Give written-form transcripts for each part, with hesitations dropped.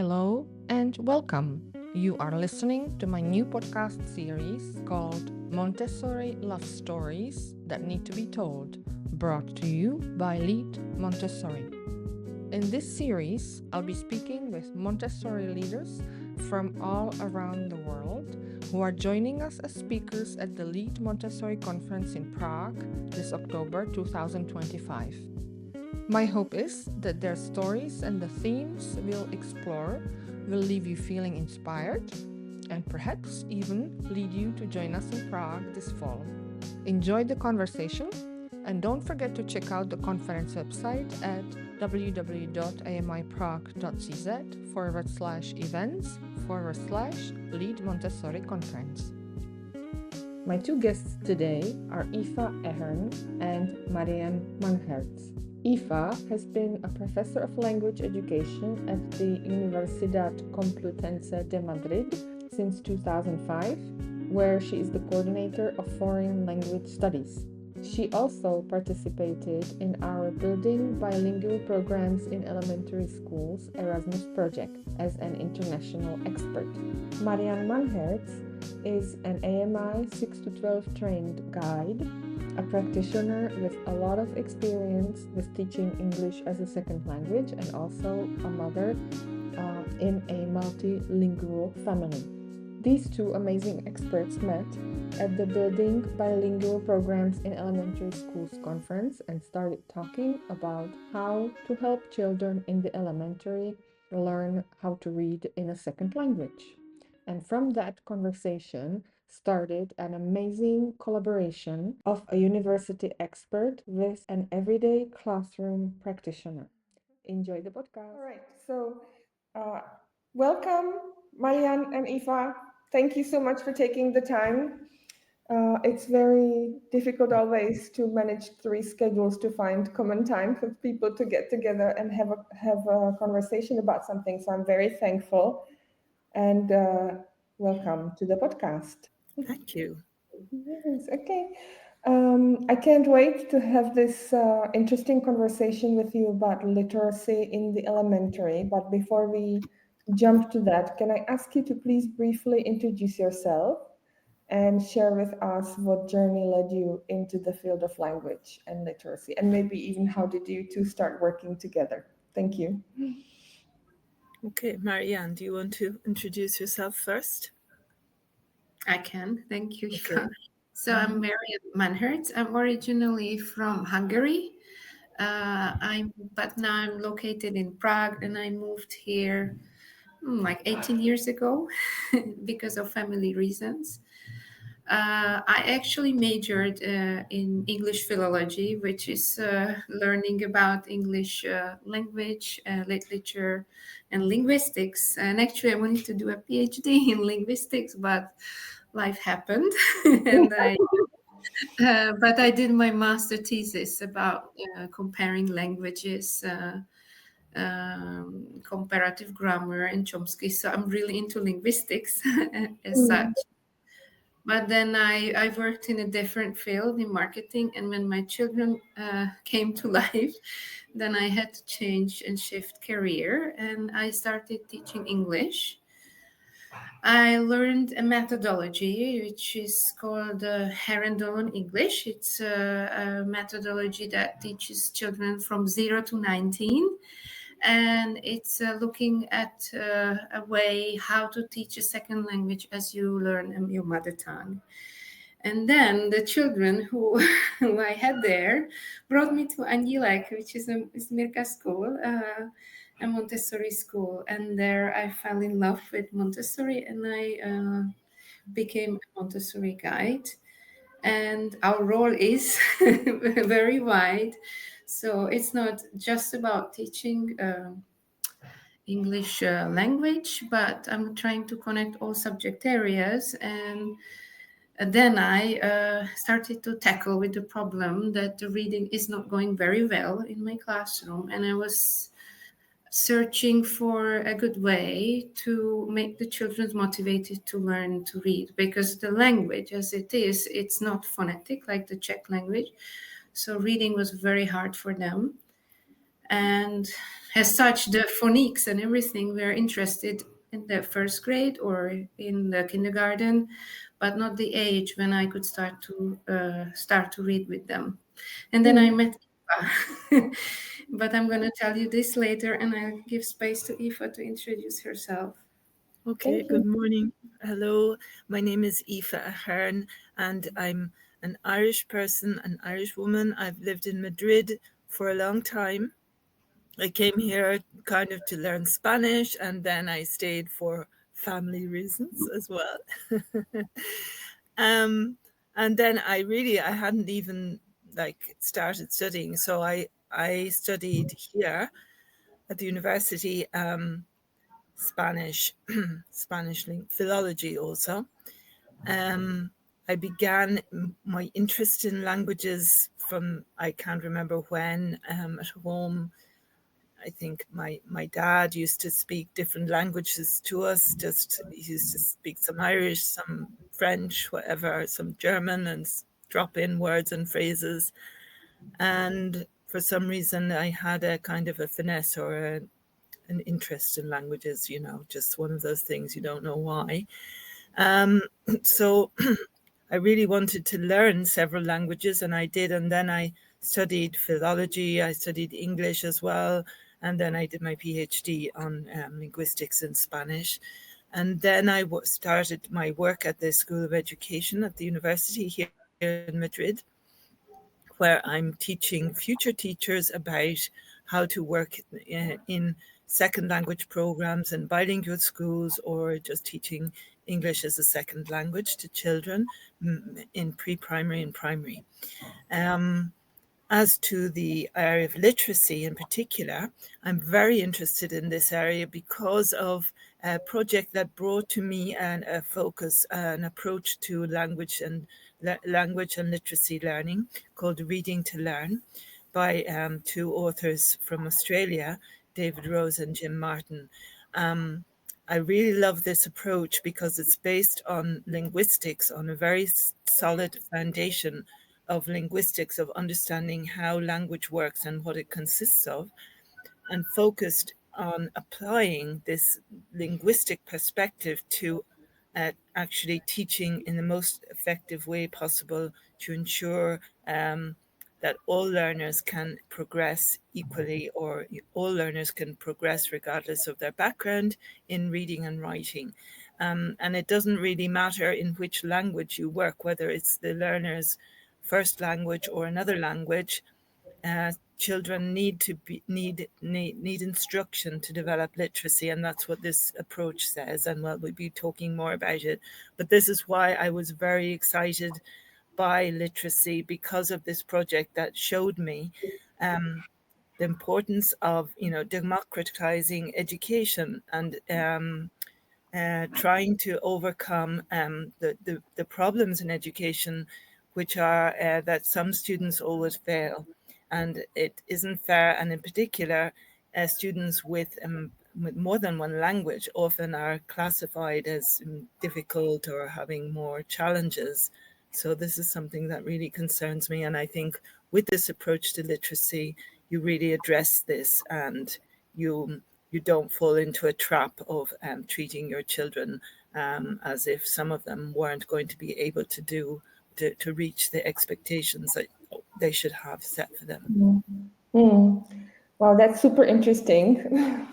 Hello and welcome. You are listening to my new podcast series called Montessori Love Stories That Need to Be Told, brought to you by Lead Montessori. In this series, I'll be speaking with Montessori leaders from all around the world who are joining us as speakers at the Lead Montessori Conference in Prague this October 2025. My hope is that their stories and the themes we'll explore will leave you feeling inspired and perhaps even lead you to join us in Prague this fall. Enjoy the conversation and don't forget to check out the conference website at www.amiprague.cz/events/Lead Montessori Conference. My two guests today are Aoife Ahern and Mariann Manhertz. Aoife has been a professor of language education at the Universidad Complutense de Madrid since 2005, where she is the coordinator of foreign language studies. She also participated in our Building Bilingual Programs in Elementary Schools Erasmus project as an international expert. Mariann Manhertz is an AMI 6-12 trained guide, a practitioner with a lot of experience with teaching English as a second language and also a mother in a multilingual family. These two amazing experts met at the Building Bilingual Programs in Elementary Schools conference and started talking about how to help children in the elementary learn how to read in a second language. And from that conversation started an amazing collaboration of a university expert with an everyday classroom practitioner. Enjoy the podcast. All right, so welcome, Mariann and Aoife. Thank you so much for taking the time. It's very difficult always to manage three schedules to find common time for people to get together and have a conversation about something. So I'm very thankful and welcome to the podcast. Thank you. Yes, okay. I can't wait to have this interesting conversation with you about literacy in the elementary. But before we jump to that, can I ask you to please briefly introduce yourself and share with us what journey led you into the field of language and literacy, and maybe even how did you two start working together? Thank you. Okay, Mariann, do you want to introduce yourself first? I can. Thank you, Okay. Aoife. So I'm Mariann Manhertz. I'm originally from Hungary. But now I'm located in Prague, and I moved here like 18 years ago because of family reasons. I actually majored in English philology, which is learning about English language, literature, and linguistics. And actually, I wanted to do a PhD in linguistics, but life happened, but I did my master thesis about comparing languages. Comparative grammar and Chomsky. So I'm really into linguistics as such. But then I worked in a different field in marketing. And when my children came to life, then I had to change and shift career. And I started teaching English. I learned a methodology which is called Herendon English. It's a methodology that teaches children from 0 to 19. And it's looking at a way how to teach a second language as you learn your mother tongue. And then the children who I had there brought me to Anjilek, which is a Smirka school, a Montessori school. And there I fell in love with Montessori, and I became a Montessori guide. And our role is very wide. So it's not just about teaching English language, but I'm trying to connect all subject areas. And then I started to tackle with the problem that the reading is not going very well in my classroom. And I was searching for a good way to make the children motivated to learn to read, because the language as it is, it's not phonetic like the Czech language. So reading was very hard for them. And as such, the phonics and everything, we're interested in the first grade or in the kindergarten, but not the age when I could start to read with them. And then I met Aoife. But I'm going to tell you this later, and I'll give space to Aoife to introduce herself. Okay, Thank you. good morning. Hello, my name is Aoife Ahern, and I'm an Irish person, an Irish woman. I've lived in Madrid for a long time. I came here kind of to learn Spanish, and then I stayed for family reasons as well. And then I hadn't even started studying. So I studied here at the university, Spanish, philology also. I began my interest in languages from, I can't remember when, at home. I think my dad used to speak different languages to us. He used to speak some Irish, some French, whatever, some German, and drop in words and phrases. And for some reason, I had a kind of a finesse or an interest in languages, just one of those things, you don't know why. So I really wanted to learn several languages, and I did. And then I studied philology, I studied English as well, and then I did my PhD on linguistics in Spanish. And then I started my work at the School of Education at the university here in Madrid, where I'm teaching future teachers about how to work in second language programs and bilingual schools, or just teaching English as a second language to children in pre-primary and primary. As to the area of literacy in particular, I'm very interested in this area because of a project that brought to me a focus, an approach to language and literacy learning called Reading to Learn by two authors from Australia, David Rose and Jim Martin. I really love this approach because it's based on linguistics, on a very solid foundation of linguistics, of understanding how language works and what it consists of, and focused on applying this linguistic perspective to actually teaching in the most effective way possible to ensure that all learners can progress equally, or all learners can progress regardless of their background in reading and writing. And it doesn't really matter in which language you work, whether it's the learner's first language or another language. Children need instruction to develop literacy, and that's what this approach says. And we'll be talking more about it. But this is why I was very excited by literacy, because of this project that showed me the importance of democratizing education and trying to overcome the problems in education, which are that some students always fail, and it isn't fair. And in particular, students with more than one language often are classified as difficult or having more challenges. So this is something that really concerns me. And I think with this approach to literacy, you really address this, and you don't fall into a trap of treating your children as if some of them weren't going to be able to reach the expectations that they should have set for them. Wow, that's super interesting.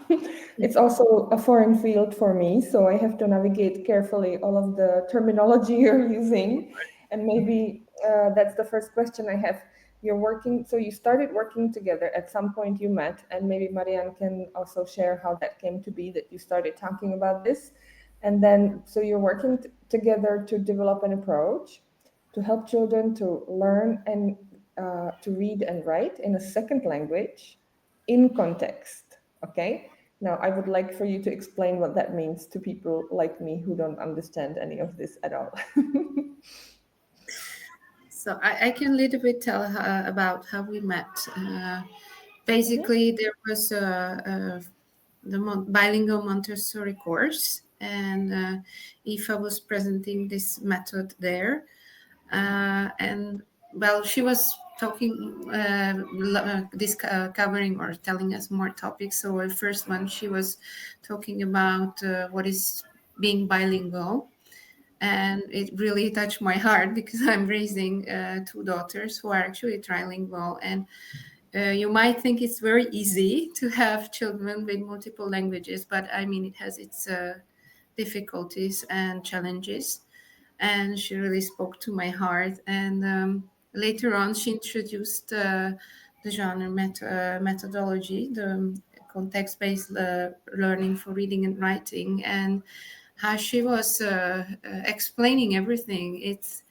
It's also a foreign field for me, so I have to navigate carefully all of the terminology you're using. And maybe that's the first question I have. So you started working together. At some point you met, and maybe Mariann can also share how that came to be that you started talking about this. And then, so you're working together to develop an approach to help children to learn and to read and write in a second language in context. Okay. Now, I would like for you to explain what that means to people like me who don't understand any of this at all. So I can a little bit tell about how we met. Basically, there was the bilingual Montessori course, and Aoife was presenting this method there. And well, she was talking, covering or telling us more topics. So the first one, she was talking about what is being bilingual, and it really touched my heart because I'm raising two daughters who are actually trilingual, and you might think it's very easy to have children with multiple languages, but I mean, it has its difficulties and challenges. And she really spoke to my heart. And later on, she introduced the genre methodology, the context-based learning for reading and writing, and how she was explaining everything. It's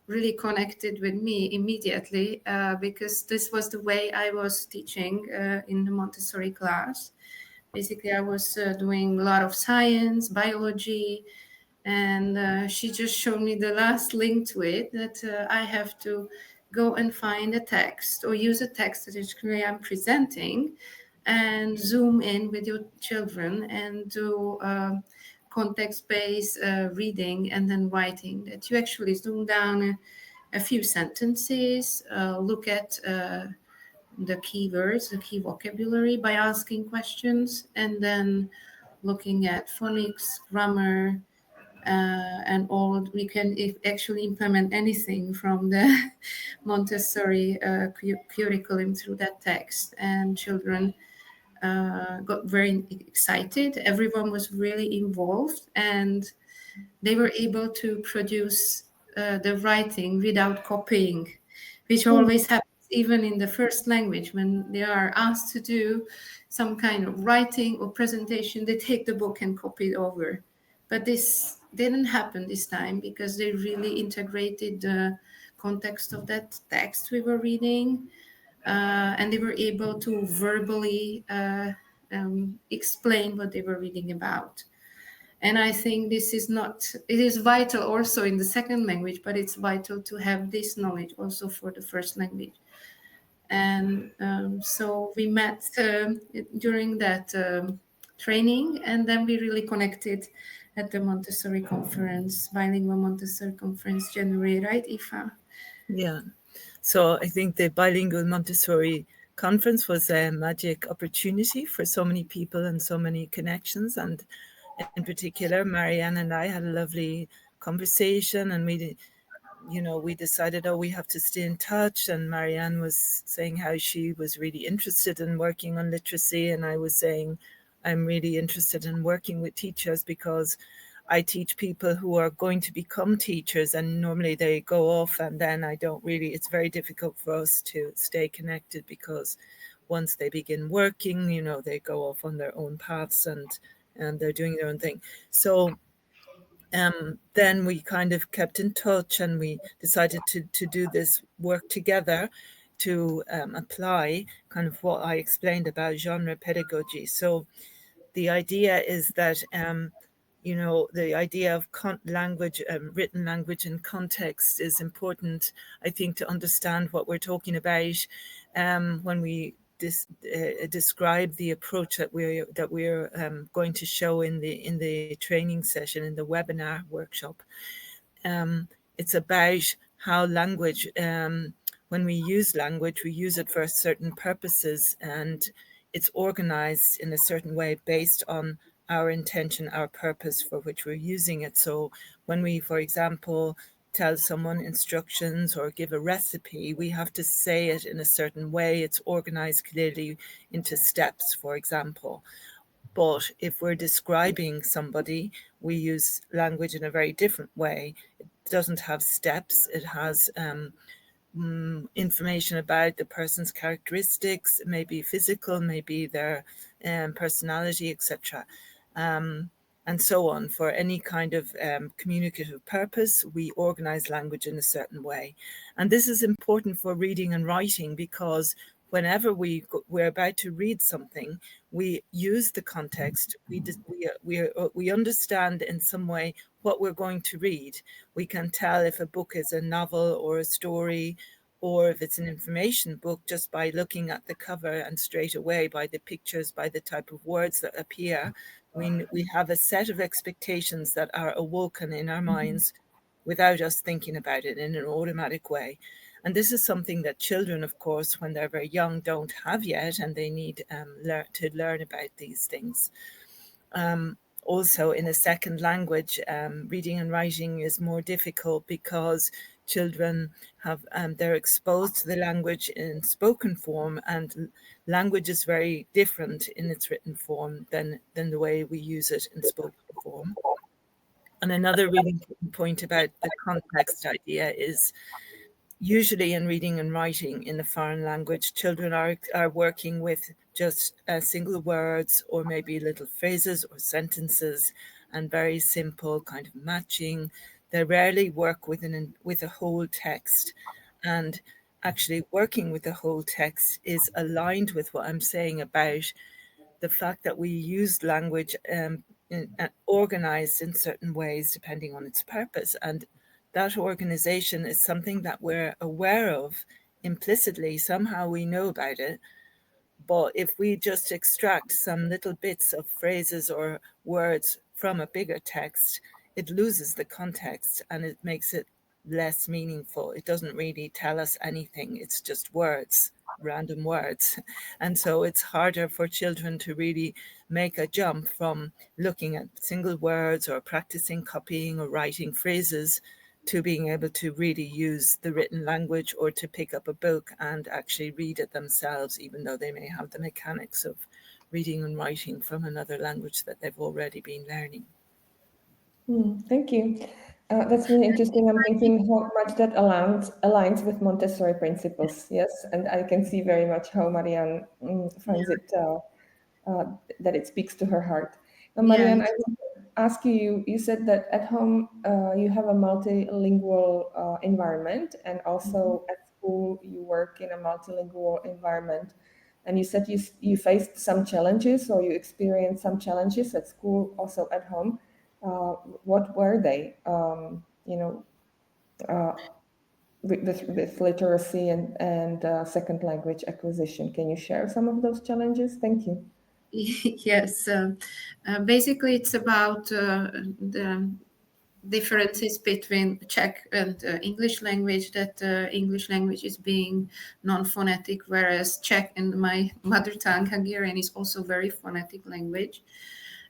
really connected with me immediately because this was the way I was teaching in the Montessori class. Basically, I was doing a lot of science, biology, and she just showed me the last link to it, that I have to go and find a text or use a text that is I'm presenting, and zoom in with your children and do context-based reading and then writing, that you actually zoom down a few sentences, look at the keywords, the key vocabulary by asking questions, and then looking at phonics, grammar, and all. We can actually implement anything from the Montessori curriculum through that text, and children got very excited. Everyone was really involved, and they were able to produce the writing without copying, which always happens even in the first language. When they are asked to do some kind of writing or presentation, they take the book and copy it over. But this didn't happen this time because they really integrated the context of that text we were reading, and they were able to verbally explain what they were reading about. And I think this is not, it is vital also in the second language, but it's vital to have this knowledge also for the first language. And so we met during that training, and then we really connected at the Montessori conference, bilingual Montessori conference, January, right, Aoife? Yeah. So I think the bilingual Montessori conference was a magic opportunity for so many people and so many connections. And in particular, Mariann and I had a lovely conversation, and we decided, we have to stay in touch. And Mariann was saying how she was really interested in working on literacy, and I was saying I'm really interested in working with teachers because I teach people who are going to become teachers, and normally they go off, and then it's very difficult for us to stay connected, because once they begin working, they go off on their own paths, and they're doing their own thing. So then we kind of kept in touch, and we decided to do this work together to apply kind of what I explained about genre pedagogy. So the idea is that the idea of language, written language in context is important, I think, to understand what we're talking about when we describe the approach that we're going to show in the training session, in the webinar workshop. It's about how language, when we use language, we use it for certain purposes, and it's organized in a certain way based on our intention, our purpose for which we're using it. So when we, for example, tell someone instructions or give a recipe, we have to say it in a certain way. It's organized clearly into steps, for example. But if we're describing somebody, we use language in a very different way. It doesn't have steps. It has information about the person's characteristics, maybe physical, maybe their personality, etc. And so on. For any kind of communicative purpose, we organize language in a certain way. And this is important for reading and writing, because whenever we're about to read something, we use the context. We understand in some way what we're going to read. We can tell if a book is a novel or a story, or if it's an information book, just by looking at the cover, and straight away by the pictures, by the type of words that appear. We have a set of expectations that are awoken in our minds without us thinking about it, in an automatic way. And this is something that children, of course, when they're very young, don't have yet, and they need to learn about these things. Also, in a second language, reading and writing is more difficult because children have they're exposed to the language in spoken form, and language is very different in its written form than the way we use it in spoken form. And another really important point about the context idea is usually in reading and writing in the foreign language, children are working with just single words or maybe little phrases or sentences and very simple kind of matching. They rarely work with a whole text. And actually working with the whole text is aligned with what I'm saying about the fact that we use language organized in certain ways depending on its purpose. And that organization is something that we're aware of implicitly. Somehow we know about it. But if we just extract some little bits of phrases or words from a bigger text, it loses the context and it makes it less meaningful. It doesn't really tell us anything. It's just words, random words. And so it's harder for children to really make a jump from looking at single words or practicing copying or writing phrases to being able to really use the written language or to pick up a book and actually read it themselves, even though they may have the mechanics of reading and writing from another language that they've already been learning. Thank you. That's really interesting. I'm thinking how much that aligns with Montessori principles. Yes, and I can see very much how Mariann finds it that it speaks to her heart. Now, Mariann, I want to ask you. You said that at home you have a multilingual environment, and also at school you work in a multilingual environment. And you said you faced some challenges, or you experienced some challenges at school, also at home. What were they? With literacy and second language acquisition. Can you share some of those challenges? Thank you. Yes, basically it's about the differences between Czech and English language, that English language is being non-phonetic, whereas Czech and my mother tongue, Hungarian, is also very phonetic language.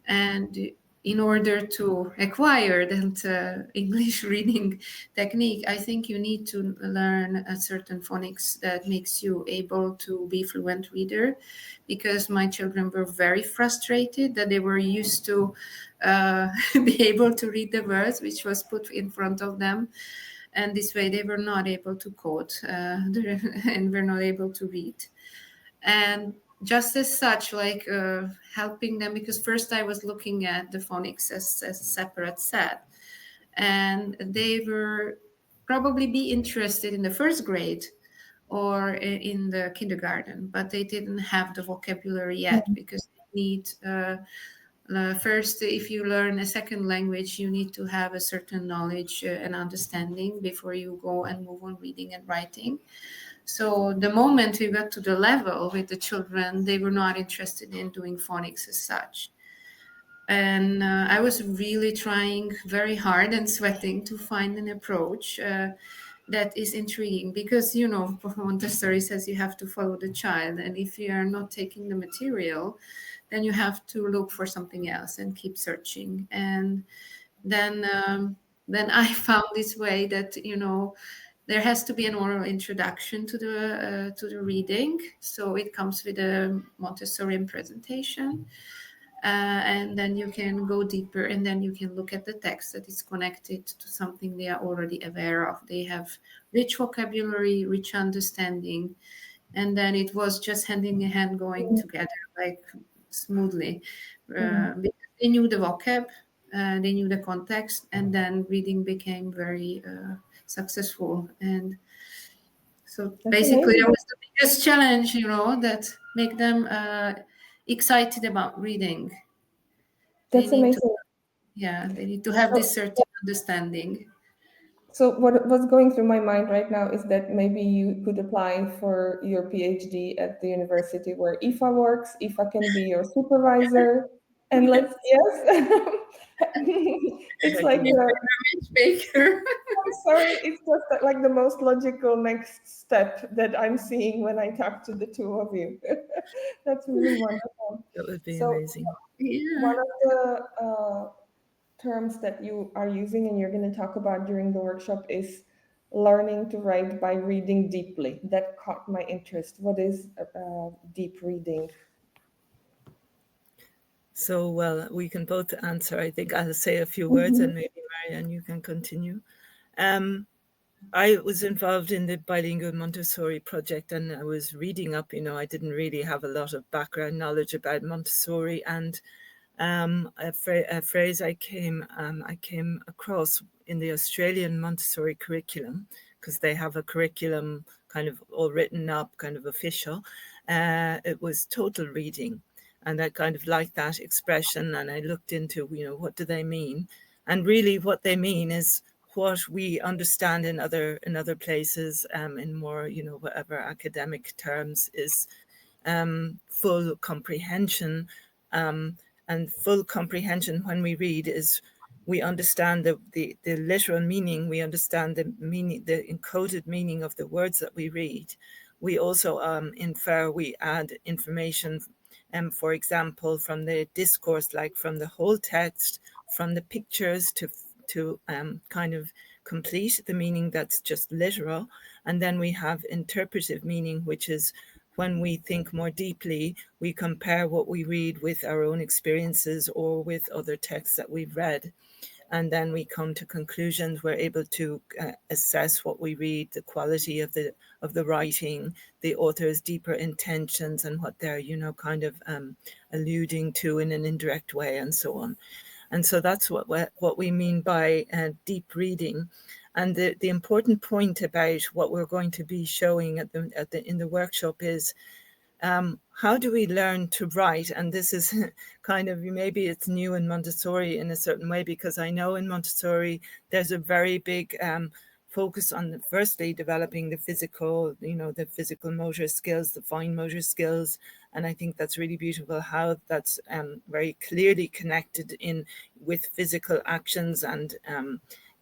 And in order to acquire that English reading technique, I think you need to learn a certain phonics that makes you able to be fluent reader, because my children were very frustrated that they were used to be able to read the words which was put in front of them. And this way they were not able to quote and were not able to read. And just as such, like helping them, because first I was looking at the phonics as a separate set, and they were probably be interested in the first grade or in the kindergarten, but they didn't have the vocabulary yet, because they need first, if you learn a second language, you need to have a certain knowledge and understanding before you go and move on reading and writing. So the moment we got to the level with the children, they were not interested in doing phonics as such. And I was really trying very hard and sweating to find an approach that is intriguing, because, you know, Montessori says you have to follow the child. And if you are not taking the material, then you have to look for something else and keep searching. And then I found this way that, you know, there has to be an oral introduction to the reading. So it comes with a Montessorian presentation. And then you can go deeper, and then you can look at the text that is connected to something they are already aware of. They have rich vocabulary, rich understanding. And then it was just hand in hand going together, like smoothly. Because they knew the vocab, they knew the context, and then reading became very successful. And so That's basically amazing. that was the biggest challenge, you know, that make them excited about reading. That's amazing. They need to have this certain understanding. So what's going through my mind right now is that maybe you could apply for your PhD at the university where Aoife works. Aoife can be your supervisor, and let's yes. It's like Baker. I'm sorry, it's just like the most logical next step that I'm seeing when I talk to the two of you. That's really wonderful. That would be So amazing. one Yeah. of the terms that you are using and you're going to talk about during the workshop is learning to write by reading deeply. That caught my interest. What is deep reading? So, well, we can both answer. I think I'll say a few words Mhm. and maybe Mariann, you can continue. Um, I was involved in the bilingual Montessori project and I was reading up, I didn't really have a lot of background knowledge about Montessori, and a phrase I came across in the Australian Montessori curriculum, because they have a curriculum kind of all written up, kind of official. It was total reading, and I kind of liked that expression. And I looked into, what do they mean? And really, what they mean is what we understand in other places, in more, whatever academic terms, is full comprehension. And full comprehension when we read is we understand the literal meaning, we understand the meaning, the encoded meaning of the words that we read. We also infer, we add information, for example, from the discourse, like from the whole text, from the pictures to kind of complete the meaning that's just literal. And then we have interpretive meaning, which is when we think more deeply, we compare what we read with our own experiences or with other texts that we've read. And then we come to conclusions. We're able to assess what we read, the quality of the writing, the author's deeper intentions, and what they're, kind of alluding to in an indirect way, and so on. And so that's what we mean by deep reading. And the important point about what we're going to be showing in the workshop is how do we learn to write? And this is kind of, maybe it's new in Montessori in a certain way, because I know in Montessori there's a very big focus on firstly developing the physical, the physical motor skills, the fine motor skills. And I think that's really beautiful how that's very clearly connected in with physical actions and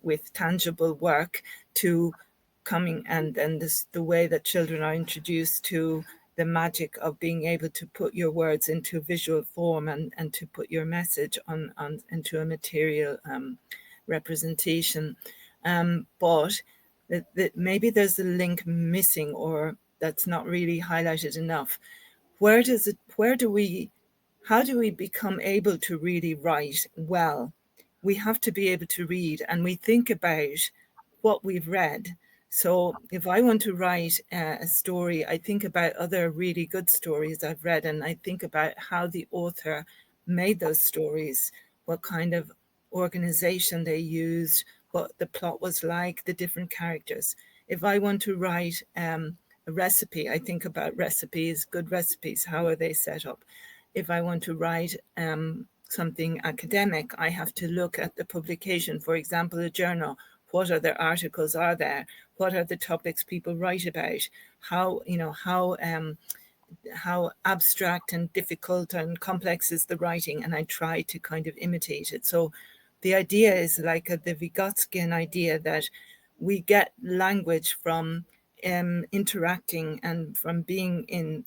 with tangible work to coming, and this the way that children are introduced to the magic of being able to put your words into visual form and to put your message on into a material representation. But that maybe there's a link missing, or that's not really highlighted enough. How do we become able to really write well? We have to be able to read, and we think about what we've read. So if I want to write a story, I think about other really good stories I've read, and I think about how the author made those stories, what kind of organization they used, what the plot was like, the different characters. If I want to write a recipe, I think about recipes, good recipes, how are they set up? If I want to write something academic, I have to look at the publication, for example, a journal. What other articles are there? What are the topics people write about? How abstract and difficult and complex is the writing? And I try to kind of imitate it. So the idea is like the Vygotskian idea that we get language from interacting and from being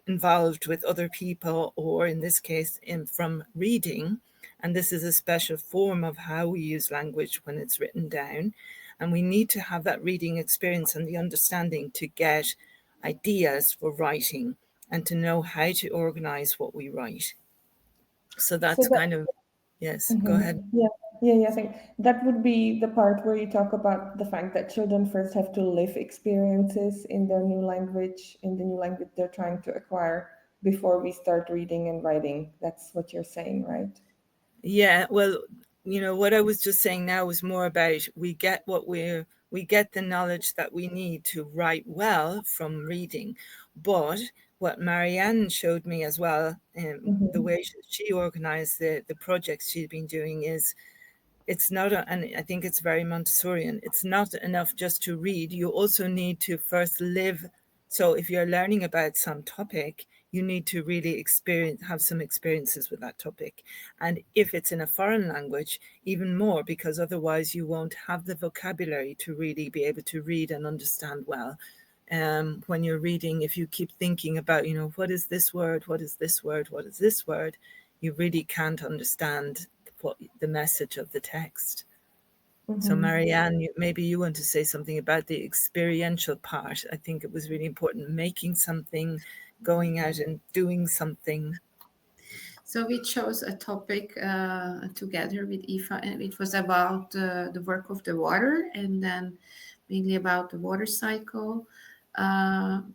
involved with other people, or in this case, from reading. And this is a special form of how we use language when it's written down. And we need to have that reading experience and the understanding to get ideas for writing and to know how to organize what we write. So So that's that kind of, yes, go ahead. mhm. Yeah. I think that would be the part where you talk about the fact that children first have to live experiences in their new language, in the new language they're trying to acquire before we start reading and writing. That's what you're saying, right? Yeah, well, what I was just saying now was more about we get the knowledge that we need to write well from reading. But what Mariann showed me as well, the Mm-hmm. way she organized the projects she's been doing, is it's not, and I think it's very Montessorian, it's not enough just to read. You also need to first live. So if you're learning about some topic, you need to really have some experiences with that topic. And if it's in a foreign language, even more, because otherwise you won't have the vocabulary to really be able to read and understand well. When you're reading, if you keep thinking about, what is this word? What is this word? What is this word? You really can't understand what the message of the text. So Mariann, maybe you want to say something about the experiential part. I think it was really important, making something, going out and doing something. So we chose a topic together with Aoife, and it was about the work of the water, and then mainly about the water cycle.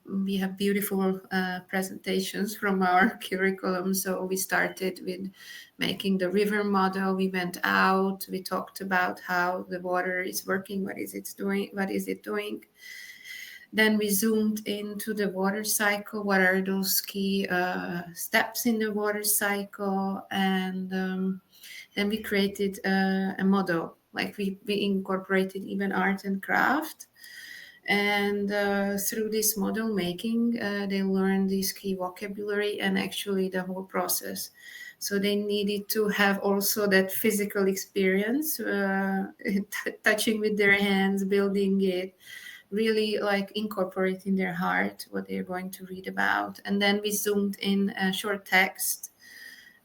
We have beautiful presentations from our curriculum. So we started with making the river model. We went out. We talked about how the water is working. What is it doing? What is it doing? Then we zoomed into the water cycle. What are those key steps in the water cycle? And then we created a model. Like we incorporated even art and craft. And through this model making, they learned this key vocabulary and actually the whole process. So they needed to have also that physical experience, touching with their hands, building it, really like incorporating their heart what they're going to read about. And then we zoomed in a short text.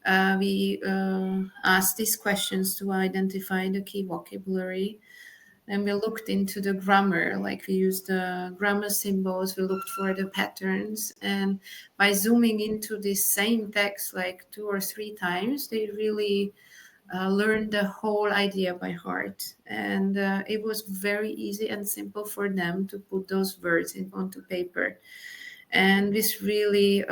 We asked these questions to identify the key vocabulary. And we looked into the grammar, like we used the grammar symbols, we looked for the patterns. And by zooming into this same text like 2 or 3 times, they really learned the whole idea by heart. And it was very easy and simple for them to put those words onto paper. And this really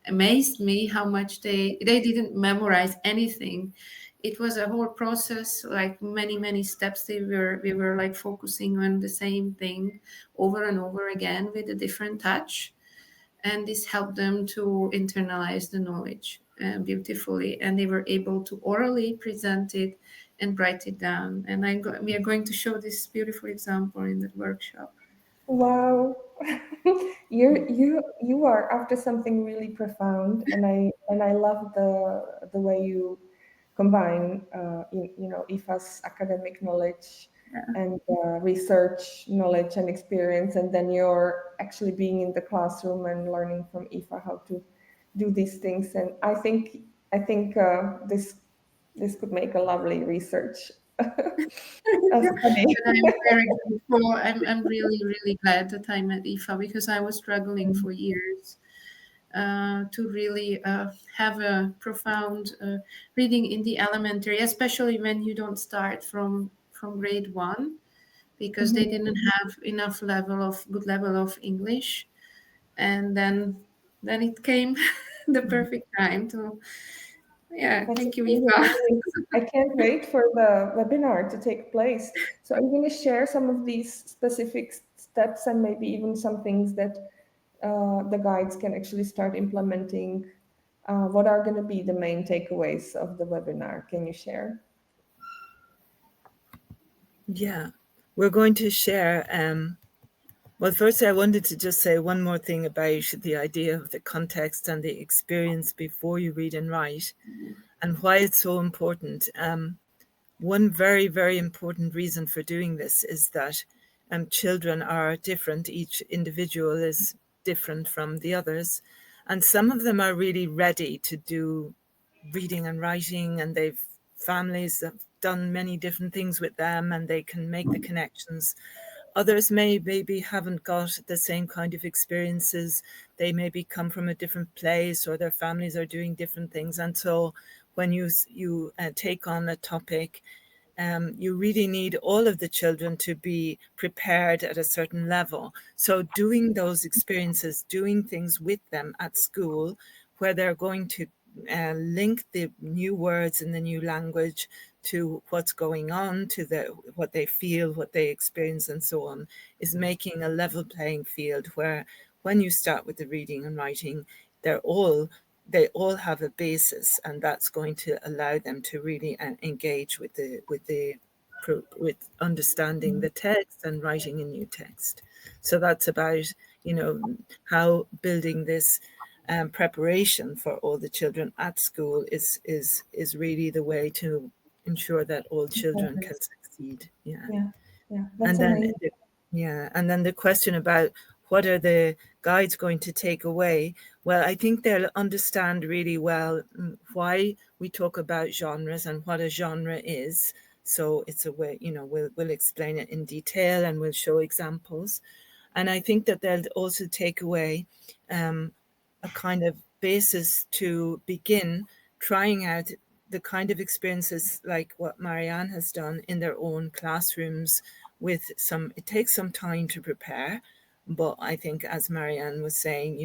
amazed me how much they didn't memorize anything. It was a whole process, like many steps. We were like focusing on the same thing over and over again with a different touch, and this helped them to internalize the knowledge beautifully, and they were able to orally present it and write it down. And we are going to show this beautiful example in the workshop. Wow, you are after something really profound, and I love the way you combine IFA's academic knowledge Yeah. and research knowledge and experience, and then you're actually being in the classroom and learning from IFA how to do these things. And I think this could make a lovely research study. But I'm very grateful. I'm really, really glad that I met Aoife, because I was struggling for years to really have a profound reading in the elementary, especially when you don't start from grade 1, because they didn't have enough good level of English. And then it came the perfect time to, yeah, That's thank you, Aoife. amazing. I can't wait for the webinar to take place. So are you going to share some of these specific steps and maybe even some things that the guides can actually start implementing? What are going to be the main takeaways of the webinar? Can you share? Yeah, we're going to share. Well, first, I wanted to just say one more thing about the idea of the context and the experience before you read and write, and why it's so important. One very, very important reason for doing this is that children are different. Each individual is different from the others. And some of them are really ready to do reading and writing, and they've families that have done many different things with them, and they can make the connections. Others maybe haven't got the same kind of experiences. They maybe come from a different place, or their families are doing different things. And so when you take on a topic, you really need all of the children to be prepared at a certain level. So doing those experiences, doing things with them at school, where they're going to link the new words in the new language to what's going on, to what they feel, what they experience, and so on, is making a level playing field where when you start with the reading and writing, they all have a basis, and that's going to allow them to really engage with understanding the text and writing a new text. So that's about how building this preparation for all the children at school is really the way to ensure that all children can succeed. Yeah. Yeah, that's And then amazing. and then the question about what are the guides going to take away? Well, I think they'll understand really well why we talk about genres and what a genre is. So it's a way, we'll explain it in detail and we'll show examples. And I think that they'll also take away a kind of basis to begin trying out the kind of experiences like what Mariann has done in their own classrooms with it takes some time to prepare, but I think, as Mariann was saying,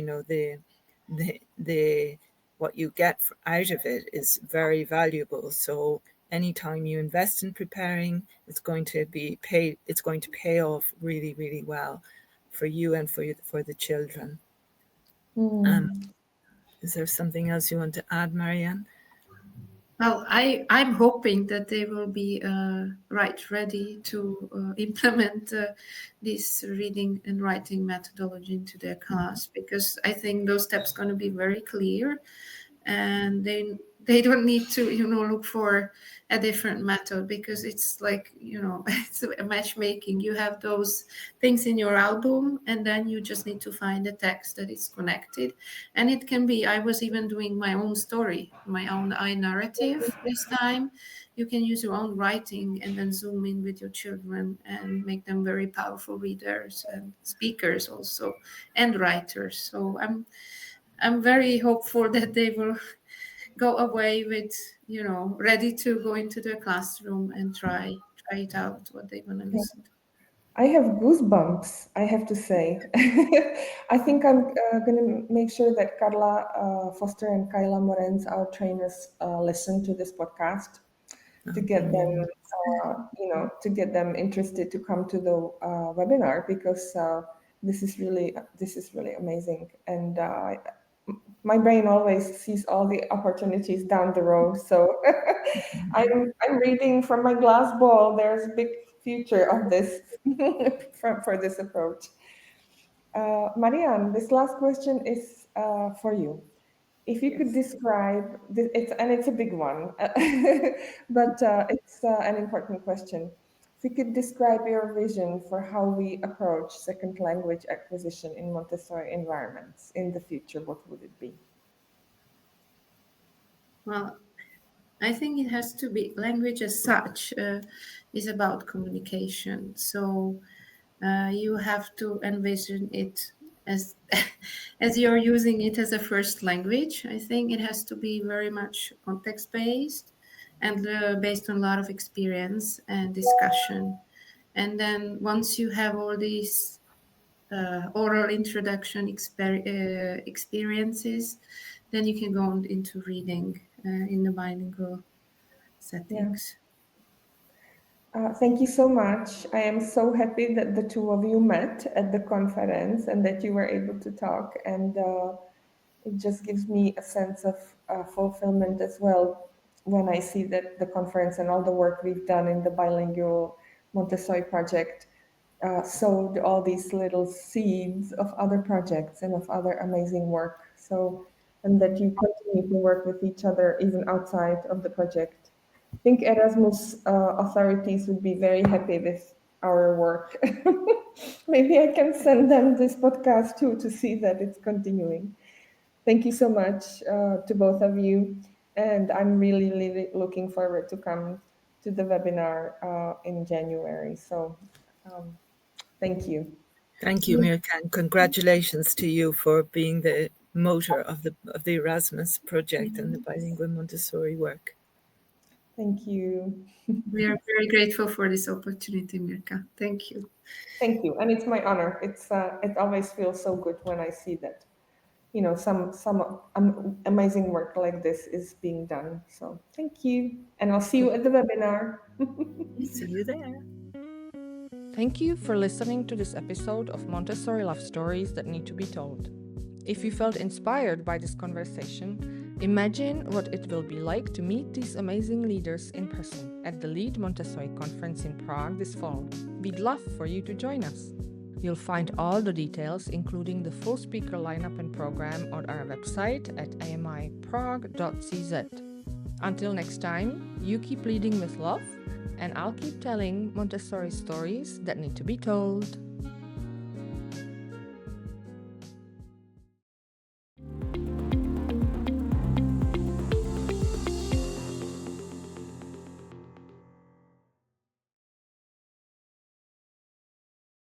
the what you get out of it is very valuable. So anytime you invest in preparing, it's going to pay off really, really well for you and for the children. Is there something else you want to add, Mariann? Well, I'm hoping that they will be ready to implement this reading and writing methodology into their class, because I think those steps going to be very clear, and they don't need to look for a different method, because it's like it's a matchmaking. You have those things in your album, and then you just need to find a text that is connected. And it can be, I was even doing my own story, my own narrative this time. You can use your own writing and then zoom in with your children and make them very powerful readers and speakers also, and writers. So I'm very hopeful that they will go away with, ready to go into the classroom and try it out, what they want to listen to. I have goosebumps, I have to say. I think I'm going to make sure that Carla Foster and Kyla Morenz, our trainers, listen to this podcast to get them, to get them interested to come to the webinar, because this is really amazing. And my brain always sees all the opportunities down the road. So I'm reading from my glass ball. There's a big future of this for this approach. Mariann, this last question is for you. If you could describe it's a big one, but it's an important question. If you could describe your vision for how we approach second language acquisition in Montessori environments in the future, what would it be? Well, I think it has to be, language as such is about communication. So you have to envision it as as you're using it as a first language. I think it has to be very much context based and based on a lot of experience and discussion. And then once you have all these oral introduction experiences, then you can go on into reading in the bilingual settings. Thank you so much. I am so happy that the two of you met at the conference and that you were able to talk. And it just gives me a sense of fulfillment as well when I see that the conference and all the work we've done in the bilingual Montessori project sowed all these little seeds of other projects and of other amazing work. So, and that you continue to work with each other even outside of the project. I think Erasmus authorities would be very happy with our work. Maybe I can send them this podcast too to see that it's continuing. Thank you so much to both of you. And I'm really, really looking forward to come to the webinar in January. So thank you. Thank you, Mirka. Congratulations to you for being the motor of the Erasmus project and the bilingual Montessori work. Thank you. We are very grateful for this opportunity, Mirka. Thank you. Thank you, and it's my honor. It always feels so good when I see that, some amazing work like this is being done. So thank you, and I'll see you at the webinar. See you there. Thank you for listening to this episode of Montessori Love Stories That Need to Be Told. If you felt inspired by this conversation, imagine what it will be like to meet these amazing leaders in person at the Lead Montessori Conference in Prague this fall. We'd love for you to join us. You'll find all the details, including the full speaker lineup and program, on our website at amiprague.cz. Until next time, you keep leading with love, and I'll keep telling Montessori stories that need to be told.